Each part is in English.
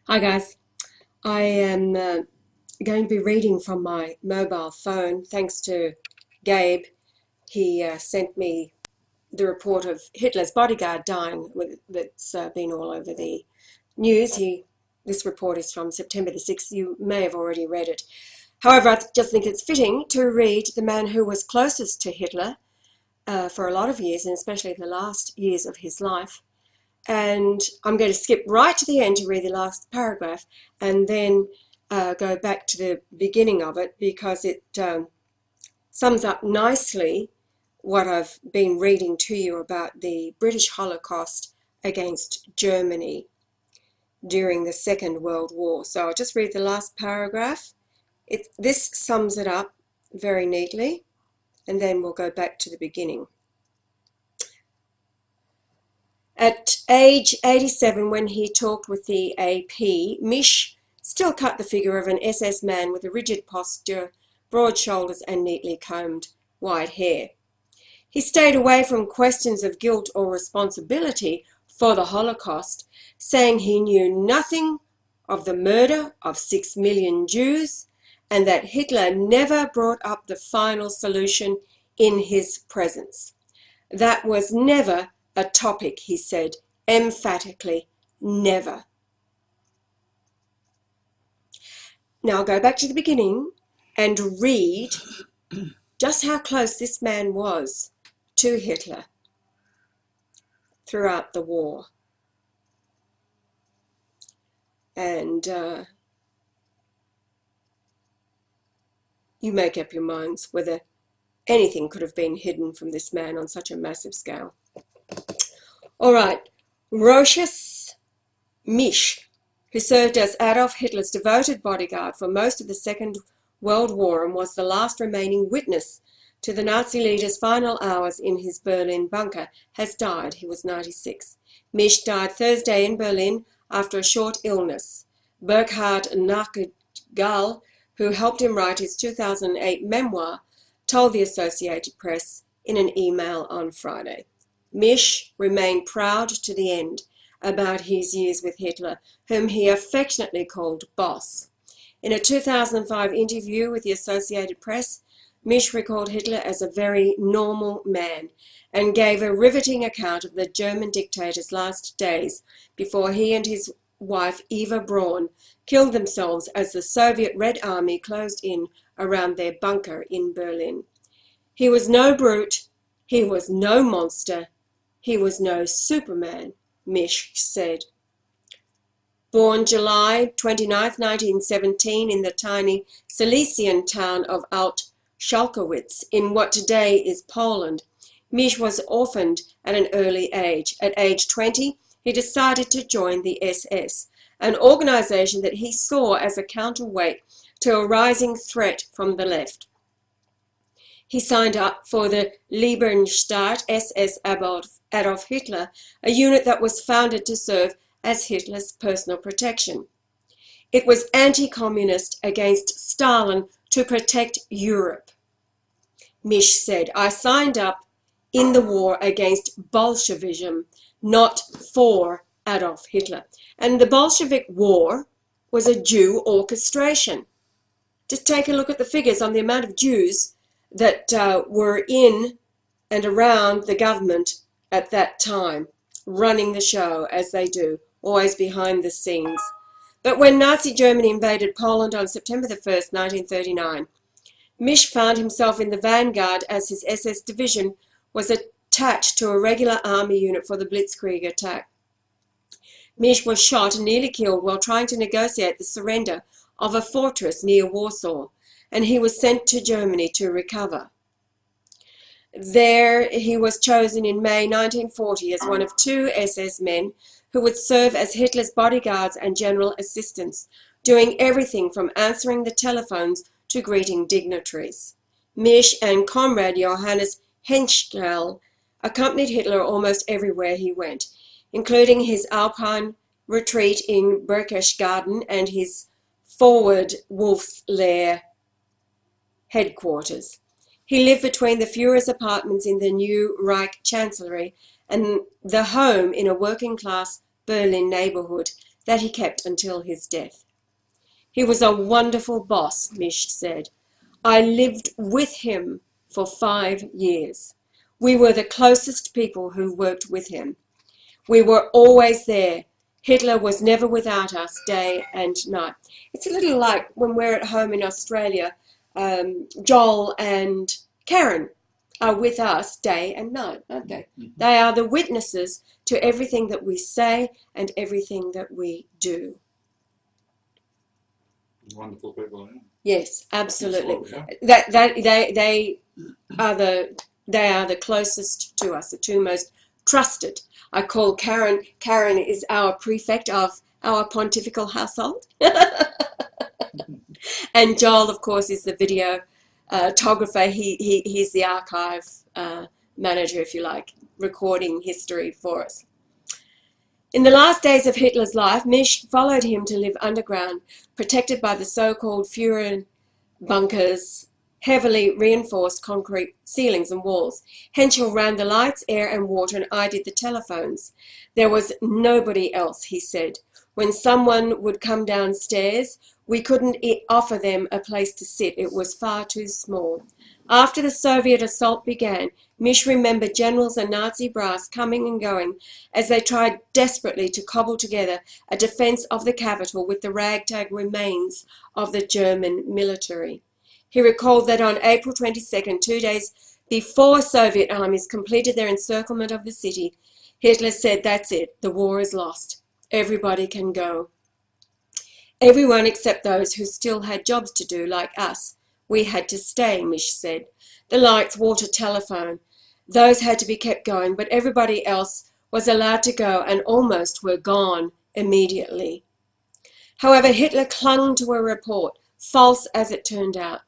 Hi guys, I am going to be reading from my mobile phone thanks to Gabe. He sent me the report of Hitler's bodyguard dying that's been all over the news. This report is from September the 6th. You may have already read it. However, I just think it's fitting to read the man who was closest to Hitler for a lot of years, and especially the last years of his life. And I'm going to skip right to the end to read the last paragraph and then go back to the beginning of it, because it sums up nicely what I've been reading to you about the British Holocaust against Germany during the Second World War. So I'll just read the last paragraph. This sums it up very neatly, and then we'll go back to the beginning. At age 87, when he talked with the AP, Misch still cut the figure of an SS man with a rigid posture, broad shoulders and neatly combed white hair. He stayed away from questions of guilt or responsibility for the Holocaust, saying he knew nothing of the murder of 6 million Jews and that Hitler never brought up the final solution in his presence. That was never a topic, he said emphatically, never. Now I'll go back to the beginning and read just how close this man was to Hitler throughout the war. And you make up your minds whether anything could have been hidden from this man on such a massive scale. All right, Rochus Misch, who served as Adolf Hitler's devoted bodyguard for most of the Second World War and was the last remaining witness to the Nazi leader's final hours in his Berlin bunker, has died. He was 96. Misch died Thursday in Berlin after a short illness. Burkhard Nachtigall, who helped him write his 2008 memoir, told the Associated Press in an email on Friday. Misch remained proud to the end about his years with Hitler, whom he affectionately called boss. In a 2005 interview with the Associated Press, Misch recalled Hitler as a very normal man and gave a riveting account of the German dictator's last days before he and his wife Eva Braun killed themselves as the Soviet Red Army closed in around their bunker in Berlin. He was no brute, he was no monster, he was no Superman, Misch said. Born July 29, 1917 in the tiny Silesian town of Alt-Schalkowitz in what today is Poland, Misch was orphaned at an early age. At age 20, he decided to join the SS, an organization that he saw as a counterweight to a rising threat from the left. He signed up for the Liebenstadt SS Adolf Hitler, a unit that was founded to serve as Hitler's personal protection. It was anti-communist against Stalin to protect Europe. Misch said, I signed up in the war against Bolshevism, not for Adolf Hitler. And the Bolshevik war was a Jew orchestration. Just take a look at the figures on the amount of Jews that were in and around the government at that time, running the show as they do, always behind the scenes. But when Nazi Germany invaded Poland on September the 1st, 1939, Misch found himself in the vanguard as his SS division was attached to a regular army unit for the Blitzkrieg attack. Misch was shot and nearly killed while trying to negotiate the surrender of a fortress near Warsaw, and he was sent to Germany to recover. There he was chosen in May 1940 as one of 2 SS men who would serve as Hitler's bodyguards and general assistants, doing everything from answering the telephones to greeting dignitaries. Misch and comrade Johannes Henschel accompanied Hitler almost everywhere he went, including his Alpine retreat in Berchtesgaden and his forward Wolf's Lair headquarters. He lived between the Führer's apartments in the new Reich Chancellery and the home in a working-class Berlin neighborhood, that he kept until his death. He was a wonderful boss, Misch said. I lived with him for 5 years. We were the closest people who worked with him. We were always there. Hitler was never without us day and night. It's a little like when we're at home in Australia, Joel and Karen are with us day and night, aren't they? Mm-hmm. They are the witnesses to everything that we say and everything that we do. Wonderful people, yeah. Yes, absolutely. Yeah. They are the closest to us, the two most trusted. I call Karen. Karen is our prefect of our pontifical household, and Joel, of course, is the videographer. He's the archive manager, if you like, recording history for us. In the last days of Hitler's life, Misch followed him to live underground, protected by the so-called Turin bunkers, heavily reinforced concrete ceilings and walls. Henschel ran the lights, air and water, and I did the telephones. There was nobody else, he said. When someone would come downstairs, we couldn't offer them a place to sit. It was far too small. After the Soviet assault began, Misch remembered generals and Nazi brass coming and going as they tried desperately to cobble together a defense of the capital with the ragtag remains of the German military. He recalled that on April 22nd, 2 days before Soviet armies completed their encirclement of the city, Hitler said, "That's it, the war is lost. Everybody can go." Everyone except those who still had jobs to do, like us. We had to stay, Misch said. The lights, water, telephone, those had to be kept going, but everybody else was allowed to go and almost were gone immediately. However, Hitler clung to a report, false as it turned out,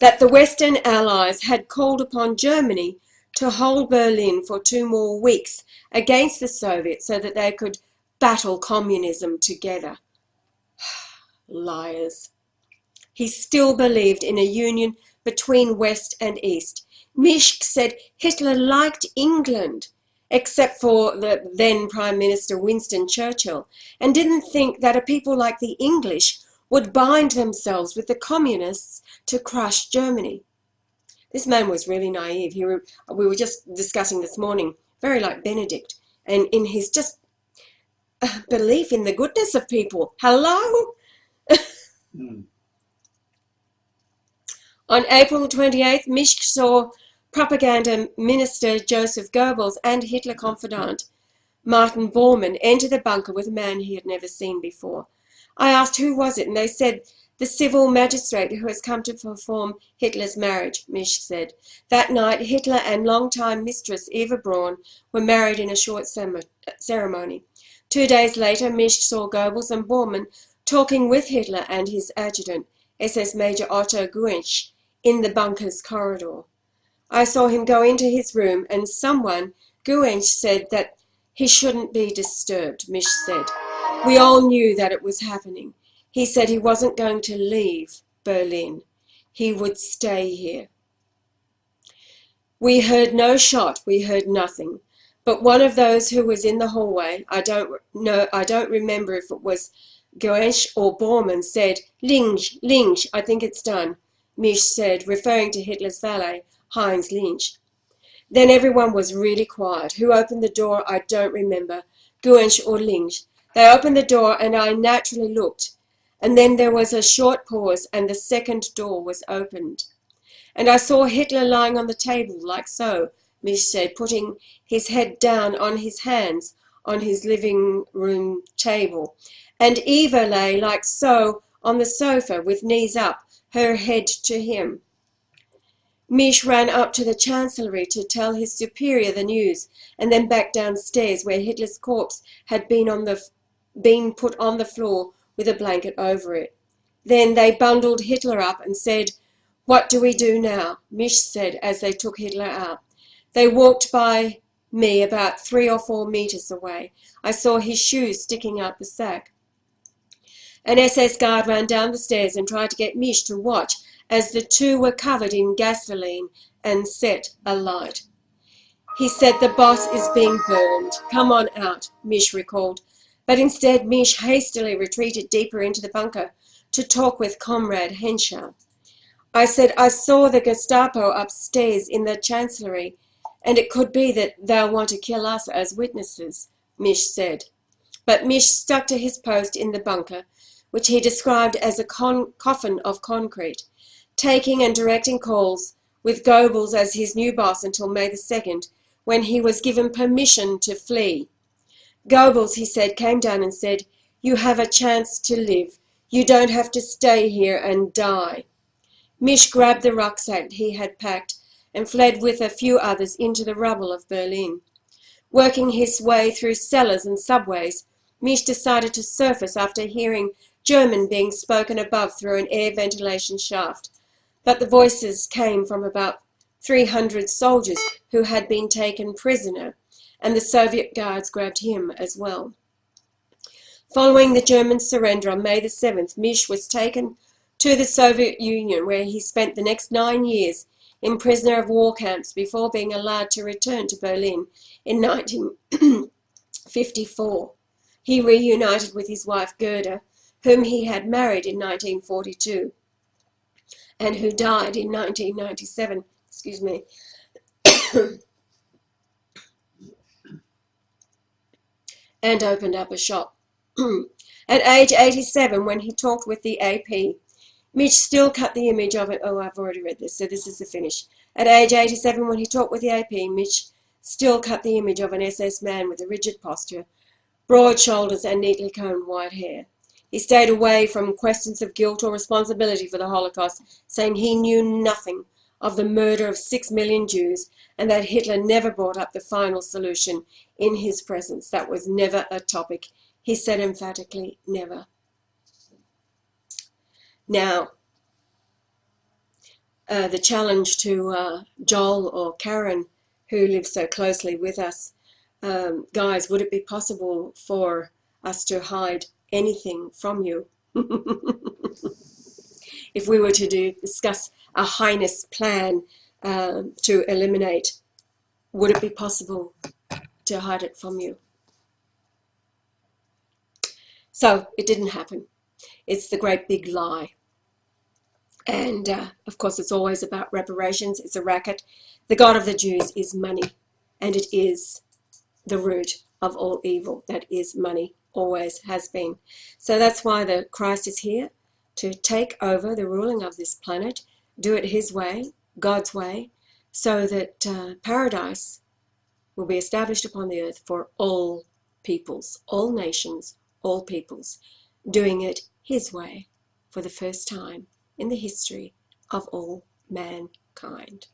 that the Western Allies had called upon Germany to hold Berlin for 2 more weeks against the Soviets so that they could battle communism together. Liars. He still believed in a union between West and East. Misch said Hitler liked England, except for the then Prime Minister Winston Churchill, and didn't think that a people like the English would bind themselves with the communists to crush Germany. This man was really naive. We were just discussing this morning, very like Benedict, and in his just belief in the goodness of people. Hello? On April 28th, Misch saw propaganda minister Joseph Goebbels and Hitler confidant Martin Bormann enter the bunker with a man he had never seen before. I asked who was it, and they said the civil magistrate who has come to perform Hitler's marriage, Misch said. That night, Hitler and longtime mistress Eva Braun were married in a short ceremony. 2 days later, Misch saw Goebbels and Bormann talking with Hitler and his adjutant, SS Major Otto Guensch, in the bunker's corridor. I saw him go into his room, and someone, Guensch, said that he shouldn't be disturbed, Misch said. We all knew that it was happening. He said he wasn't going to leave Berlin. He would stay here. We heard no shot, we heard nothing. But one of those who was in the hallway, I don't remember if it was Guensch or Bormann, said, Linch, I think it's done, Misch said, referring to Hitler's valet, Heinz Linch. Then everyone was really quiet. Who opened the door, I don't remember, Guensch or Linch. They opened the door and I naturally looked. And then there was a short pause and the second door was opened. And I saw Hitler lying on the table like so, Misch said, putting his head down on his hands on his living room table. And Eva lay like so on the sofa with knees up, her head to him. Misch ran up to the chancellery to tell his superior the news, and then back downstairs where Hitler's corpse had been put on the floor with a blanket over it. Then they bundled Hitler up and said, "What do we do now?" Misch said as they took Hitler out. They walked by me about 3 or 4 meters away. I saw his shoes sticking out the sack. An SS guard ran down the stairs and tried to get Misch to watch as the two were covered in gasoline and set alight. He said, "The boss is being burned. Come on out," Misch recalled. But instead, Mish hastily retreated deeper into the bunker to talk with Comrade Henshaw. I said, I saw the Gestapo upstairs in the chancellery, and it could be that they'll want to kill us as witnesses, Mish said. But Mish stuck to his post in the bunker, which he described as a coffin of concrete, taking and directing calls with Goebbels as his new boss until May the 2nd, when he was given permission to flee. Goebbels, he said, came down and said, "You have a chance to live. You don't have to stay here and die." Mish grabbed the rucksack he had packed and fled with a few others into the rubble of Berlin. Working his way through cellars and subways, Mish decided to surface after hearing German being spoken above through an air ventilation shaft. But the voices came from about 300 soldiers who had been taken prisoner, and the Soviet guards grabbed him as well. Following the German surrender on May the 7th, Mish was taken to the Soviet Union, where he spent the next 9 years in prisoner of war camps before being allowed to return to Berlin in 1954. He reunited with his wife Gerda, whom he had married in 1942 and who died in 1997. Excuse me. And opened up a shop. At age 87, when he talked with the AP, Mitch still cut the image of it. Oh, I've already read this, so this is the finish. At age 87, when he talked with the AP, Mitch still cut the image of an SS man with a rigid posture, broad shoulders and neatly combed white hair. He stayed away from questions of guilt or responsibility for the Holocaust, saying he knew nothing of the murder of 6 million Jews and that Hitler never brought up the final solution in his presence. That was never a topic. He said emphatically, never. Now, the challenge to Joel or Karen, who lives so closely with us, guys, would it be possible for us to hide anything from you? If we were to discuss a highness plan to eliminate, would it be possible to hide it from you? So it didn't happen. It's the great big lie. And of course, it's always about reparations. It's a racket. The God of the Jews is money, and it is the root of all evil. That is money, always has been. So that's why the Christ is here, to take over the ruling of this planet, do it his way, God's way, so that paradise will be established upon the earth for all peoples, all nations, all peoples, doing it his way for the first time in the history of all mankind.